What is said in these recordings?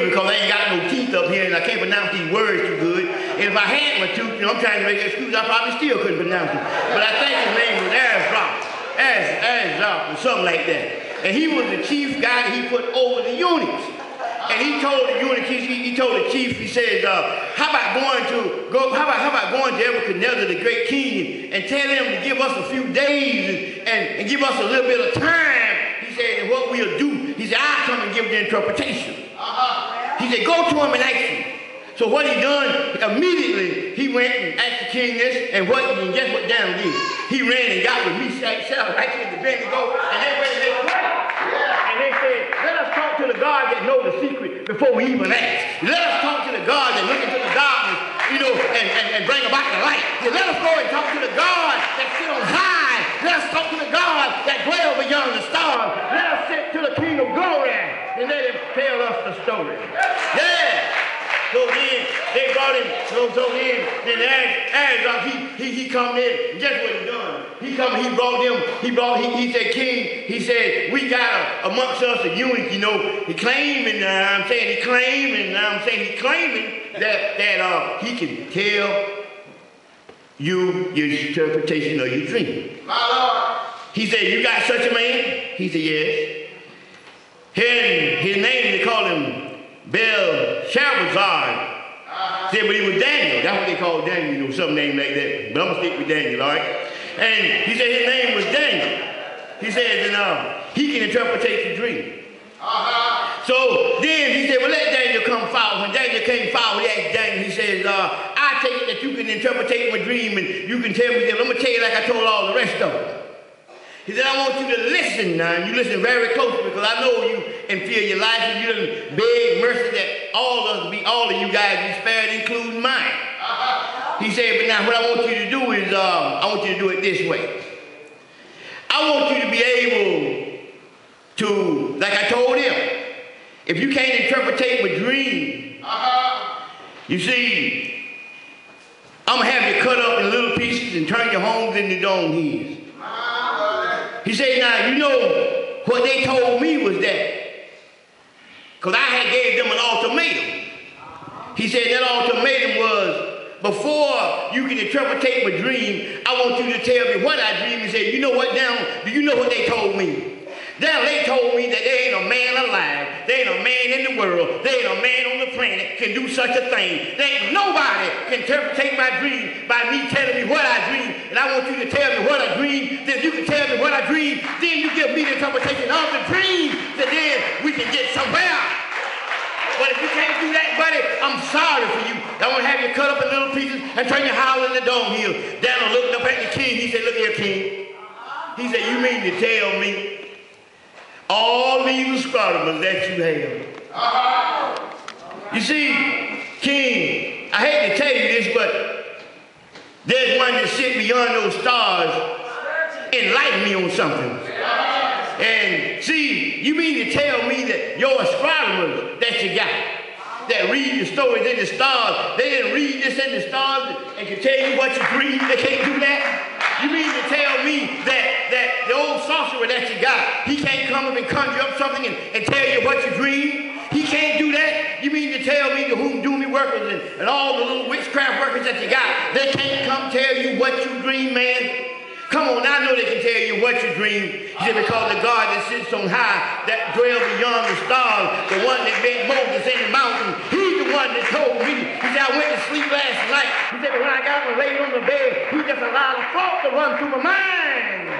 me because I ain't got no teeth up here and I can't pronounce these words too good. And if I had my tooth, I'm trying to make an excuse, I probably still couldn't pronounce it. But I think his name was Arzop or something like that. And he was the chief guy that he put over the eunuchs. And he told the eunuch, he told the chief, he says, how about going to Nebuchadnezzar, the great king, and tell him to give us a few days and give us a little bit of time. He said, and what we'll do, he said, I'll come and give the interpretation. He said, go to him and ask him. So what he done, immediately he went and asked the king this, and guess what Daniel did? He ran and got with Meshach, right here at the bend to go, and they went and they prayed. And they said, let us talk to the God that knows the secret before we even ask. Let us talk to the God that look into the darkness, and bring about the light. Let us go and talk to the God that sits on high. Let us talk to the God that dwells beyond the stars. Let us sit to the King of glory and let him tell us the story. Yeah. So then they brought him. So then Arzop, he come in. And guess what he done? He brought them. He said, King. He said, we got amongst us a eunuch. He claiming. He claiming that he can tell you your interpretation of your dream. My Lord. He said, you got such a man? He said, yes. His name, they call him Belshazzar. Said, but he was Daniel. That's what they call Daniel, some name like that. But I'm going to stick with Daniel, all right? And he said his name was Daniel. He said, he can interpret the dream. So then he said, well, let Daniel come forward. When Daniel came forward, he asked Daniel, he says, I take it that you can interpret my dream and you can tell me that. I'm going to tell you like I told all the rest of them. He said, I want you to listen now, and you listen very closely because I know you and fear your life, and you done beg mercy that all of you guys be spared, including mine. He said, but now what I want you to do is, I want you to do it this way. I want you to be able to, like I told him, if you can't interpret my dream, you see, I'm going to have you cut up in little pieces and turn your homes into dung heaps. He said, now, what they told me was that, because I had gave them an ultimatum. He said that ultimatum was, before you can interpret my dream, I want you to tell me what I dreamed. He said, you know what now? Do you know what they told me? Now they told me that there ain't a man alive, there ain't a man in the world, there ain't a man on the planet can do such a thing. There ain't nobody can interpret my dream by me telling me what I dream. And I want you to tell me what I dream. Then you can tell me what I dream. Then you give me the interpretation of the dream. So then we can get somewhere. But if you can't do that, buddy, I'm sorry for you. I want to have you cut up in little pieces and turn your house into dunghill. Daniel looked up at the king. He said, look here, king. He said, you mean to tell me all these astronomers that you have? You see, king, I hate to tell you this, but there's one that sits beyond those stars, enlighten me on something. And see, you mean to tell me that your astronomers that you got, that read the stories in the stars, they didn't read this in the stars and can tell you what you dream? They can't do that? You mean to tell me that the old sorcerer that you got, he can't come up and conjure up something and tell you what you dream? He can't do that? You mean to tell me the hoodoo workers and all the little witchcraft workers that you got, they can't come tell you what you dream, man? Come on, I know they can tell you what you dream. He said, because the God that sits on high, that dwells beyond the stars, the one that met Moses in the mountain, he's the one that told me. He said, I went to sleep last night. He said, but when I got up and laid on the bed, he just allowed a thought to run through my mind.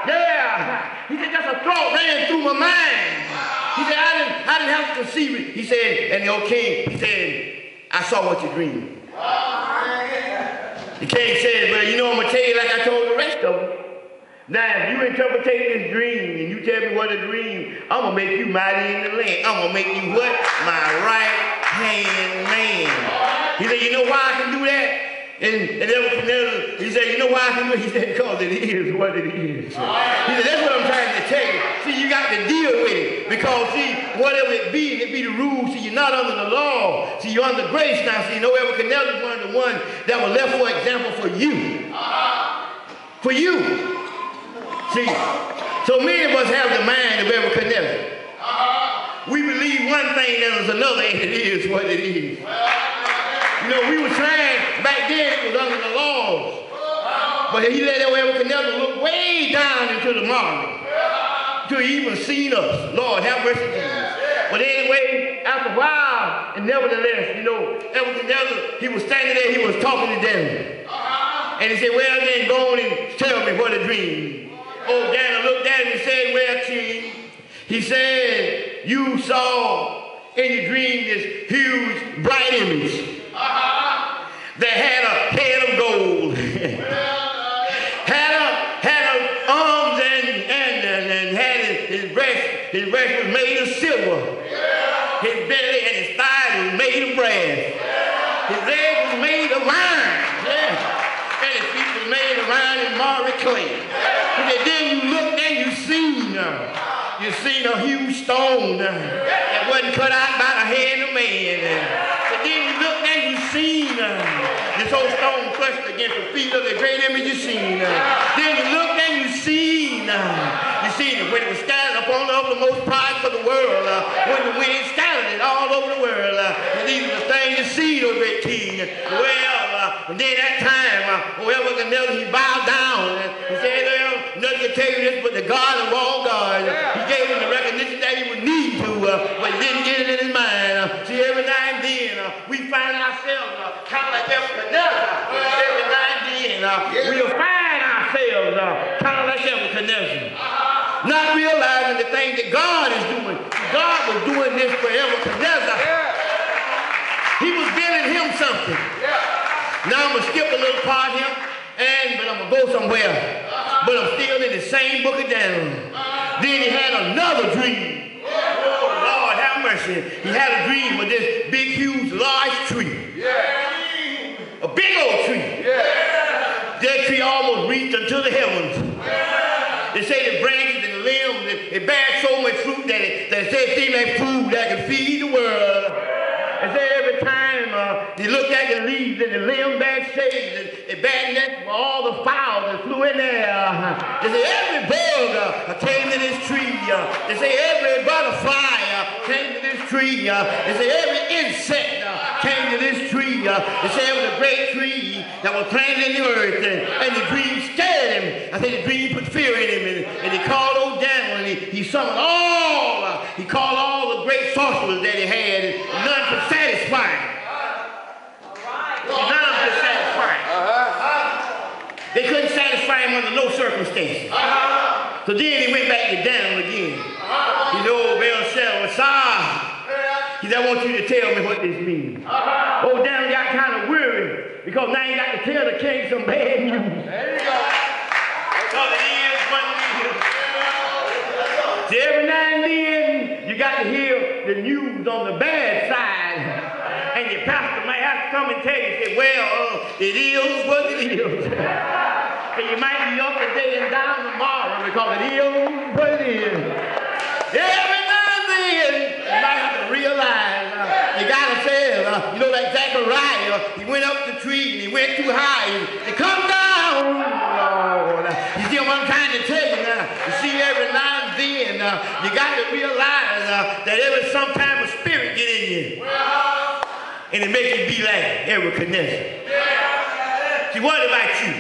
Yeah. He said, just a thought ran through my mind. He said, I didn't have to conceive it. He said, and the old king, he said, I saw what you dreamed. The king said, well, I'm going to tell you like I told the rest of them. Now, if you interpret this dream and you tell me what a dream, I'm going to make you mighty in the land. I'm going to make you what? My right-hand man. He said, you know why I can do that? And Nebuchadnezzar, he said, you know why I can do it? He said, because it is what it is. He said, that's what I'm trying to tell you. See, you got to deal with it. Because, see, whatever it be the rules. See, you're not under the law. See, you're under grace now. See, Nebuchadnezzar is one of the ones that was left for example for you. For you. See, so many of us have the mind of Nebuchadnezzar. We believe one one thing, then there's another, and it is what it is. You know, we were trying, back then it was under the laws. But he let Nebuchadnezzar look way down into the market till he even seen us. Lord, have mercy, Jesus. But anyway, after a while, and nevertheless, you know, Nebuchadnezzar, he was standing there, he was talking to Daniel. And he said, well, then go on and tell me what a dream. Oh, Daniel looked at him and said, well, king, he said, you saw in your dream this huge, bright image that had a head of gold. had arms and had his breast was made of silver. His belly and his thighs was made of brass. His legs was made of iron. And his feet was made of iron and marble clay. He said, then you looked and you seen a huge stone that wasn't cut out by the hand of man. But then you looked and you seen this old stone crushed against the feet of the great image you seen. Then you looked and you seen it when it was scattered upon the uppermost parts of the world, when the wind scattered it all over the world. And these are the things you see, O great king. Well, and then that time, Nebuchadnezzar, he bowed down and he said, well, nothing can tell you this but the God of all gods. He gave him the recognition that he would need to, but he didn't get it in his mind. See, every now and then, we find ourselves kind of like Nebuchadnezzar. Every now and then, we'll find ourselves kind of like Nebuchadnezzar. Not realizing the thing that God is doing. God was doing this for Nebuchadnezzar. He was giving him something. Now I'm going to skip a little part here, but I'm going to go somewhere. But I'm still in the same book of Daniel. Then he had another dream. Oh, Lord, have mercy. He had a dream of this big, huge, large tree. A big old tree. That tree almost reached unto the heavens. They say the branches and the limbs, it bears so much fruit that it seemed like food that could feed the world. And say every time you look at the leaves and the limb bad shades, and it bad nest for all the fowls that flew in there. They say every bug came to this tree. They say every butterfly came to this tree. They say every insect came to this tree. They say it was a great tree that was planted in the earth, and the dream scared him. I say the dream put fear in him, and he called old Daniel, and he summoned he called all the great sorcerers that he had, and none could satisfy him. None could satisfy him. They couldn't satisfy him under no circumstances. So then he went back to Daniel again. He said, oh, Belshazzar, he said, I want you to tell me what this means. Oh, Daniel got kind of weary because now you got to tell the king some bad news. There you go. Because it is what it is. See, every now and then you got to hear the news on the bad side. And your pastor might have to come and tell you, say, well, it is what it is. And you might be up today and down tomorrow because it is what it is. Every now and then you might have to realize, you got to say, you know, like Zechariah, he went up the tree and he went too high. He come down, Lord. You see what I'm trying to tell you now? You see, every now and then you got to realize that every sometime a spirit get in you. And it makes you be like Nebuchadnezzar. See, what about you?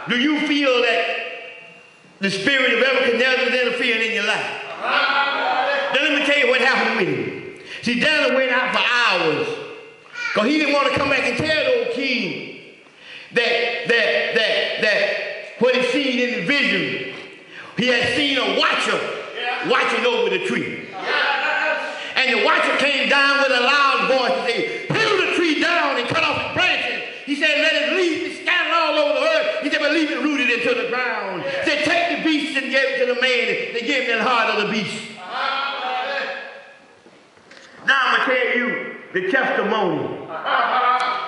Do you feel that the spirit of Nebuchadnezzar is interfering in your life? Now let me tell you what happened with him. See, Daniel went out for hours because he didn't want to come back and tell the old king that what he seen in the vision, he had seen a watcher watching over the tree. And the watcher came down with a loud voice and said, pull the tree down and cut off its branches. He said, let it leave, it's scattered all over the earth. He said, but leave it rooted into the ground. He said, take the beast and give it to the man. They gave him the heart of the beast. Now I'm going to tell you the testimony.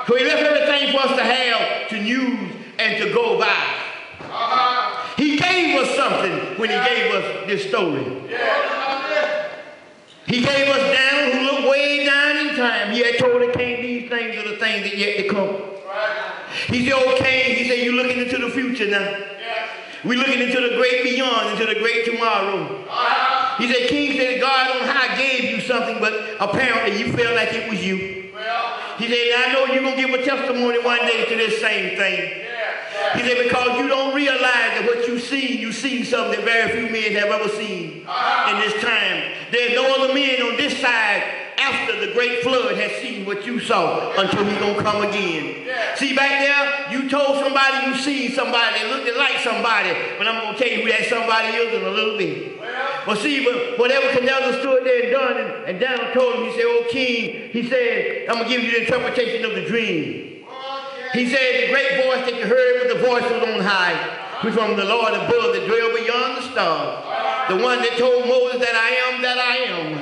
So he left everything for us to have, to use, and to go by. He gave us something when he gave us this story. He gave us Daniel, who looked way down in time. He had told the king these things are the things that yet to come. He said, okay, he said, you're looking into the future now. We're looking into the great beyond, into the great tomorrow. He said, King said, God on high gave you something, but apparently you felt like it was you. He said, I know you're going to give a testimony one day to this same thing. He said, because you don't realize that what you see something that very few men have ever seen in this time. There's no other men on this side after the great flood has seen what you saw until he's going to come again. See, back there, you told somebody you seen somebody that looked like somebody, but I'm going to tell you who that somebody is in a little bit. Well, see, but whatever Nebuchadnezzar stood there and done, and Daniel told him, he said, "Oh, king," he said, "I'm going to give you the interpretation of the dream." He said, "The great voice that you heard was the voice was on high, was from the Lord above that dwell beyond the stars. The one that told Moses that I am that I am."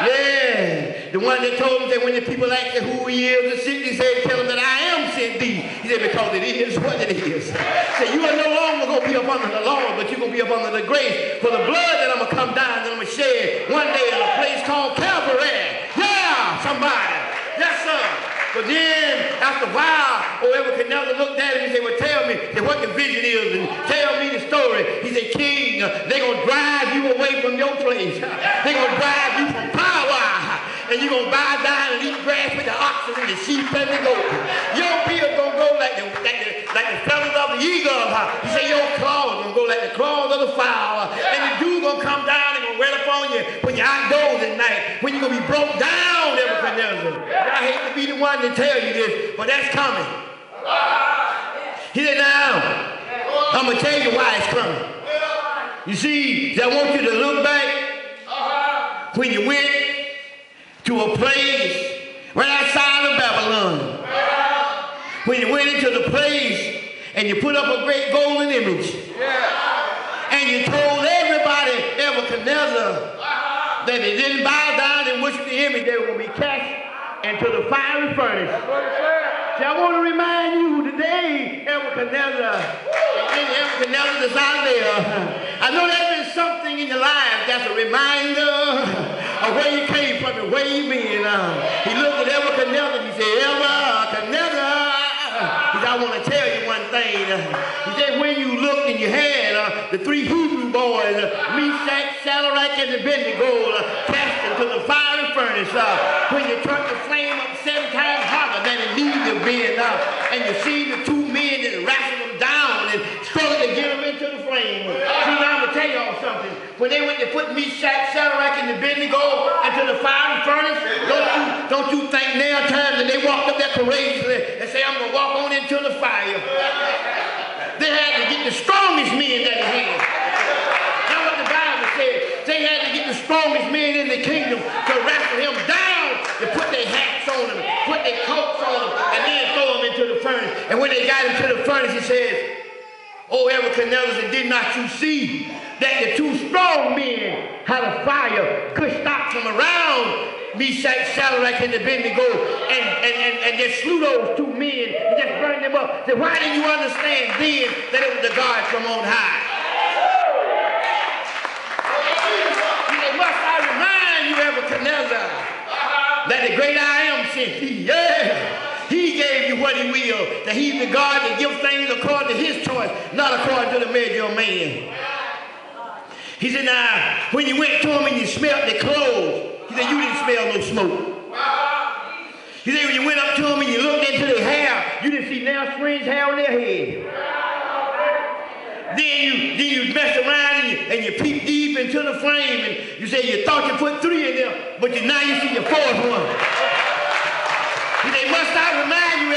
Yeah. The one that told him that when the people asked him who he is and sent, he said, "Tell them that I am sent thee." He said, "Because it is what it is." So you are no longer going to be up under the law, but you're going to be up under the grace. For the blood that I'm going to come down and I'm going to shed one day in a place called Calvary. Yeah, somebody. Yes, sir. But then, after a while, Nebuchadnezzar looked at him and said, "Well, tell me what the vision is and tell me the story." He said, "King, they're going to drive you away from your place. They're going to drive you from power. And you're going to bow down and eat grass with the oxen and the sheep and the goats. Your beard going to go like the feathers of the eagle." He said, "Your claws going to go like the claws of the fowl. And the dew going to come down and going to wet upon you when you're outdoors at night. When you're going to be broke down, Nebuchadnezzar." I hate to be the one to tell you this, but that's coming. He said, "Now, I'm going to tell you why it's coming. You see, I want you to look back when you went to a place right outside of Babylon. When you went into the place and you put up a great golden image. And you told everybody, Nebuchadnezzar, that they didn't bow down and worship the image, they were going to be cast into the fiery furnace." See, I want to remind you today, Nebuchadnezzar that's out there. I know there's been something in your life that's a reminder of where you came from and where you've been. He looked at Nebuchadnezzar and he said, "Nebuchadnezzar," he said, "I want to tell you one thing." He said, "When you looked and you had the three Hebrew boys, Meshach, Shadrach, and Abednego, cast into the fiery furnace, when you turned the flame up 7 times hotter than it needed to be, and you see the two men that wrestled them down and struggled to get them into the flame." See, now I'm going to tell y'all something. When they went to put Meshach, Shadrach, and Abednego into the fiery furnace, don't you think now time that they walked up there courageously and say, "I'm going to walk on into the fire"? They had to get the strongest men that they had. That's what the Bible said. They had to get the strongest men in the kingdom to wrestle him down, to put their hats on him, put their coats on him, and then throw him into the furnace. And when they got him to the furnace, he says, "Oh, Nebuchadnezzar, did not you see that the two strong men had a fire pushed out from around Meshach, Shadrach, and Abednego, and just slew those two men and just burned them up?" Said, "Why didn't you understand then that it was the God from on high?" He said, "Must I remind you, Nebuchadnezzar, that the great I am sent thee?" Yeah. He gave you what he will, that he's the God that gives things according to his choice, not according to the measure of man. He said, "Now, when you went to him and you smelled their clothes," he said, "you didn't smell no smoke." He said, "When you went up to them and you looked into their hair, you didn't see nail strings hair on their head." Then you messed around and you peeped deep into the flame and you said you thought you put 3 in there, but now you see your 4th one. He said, "Must I remind you,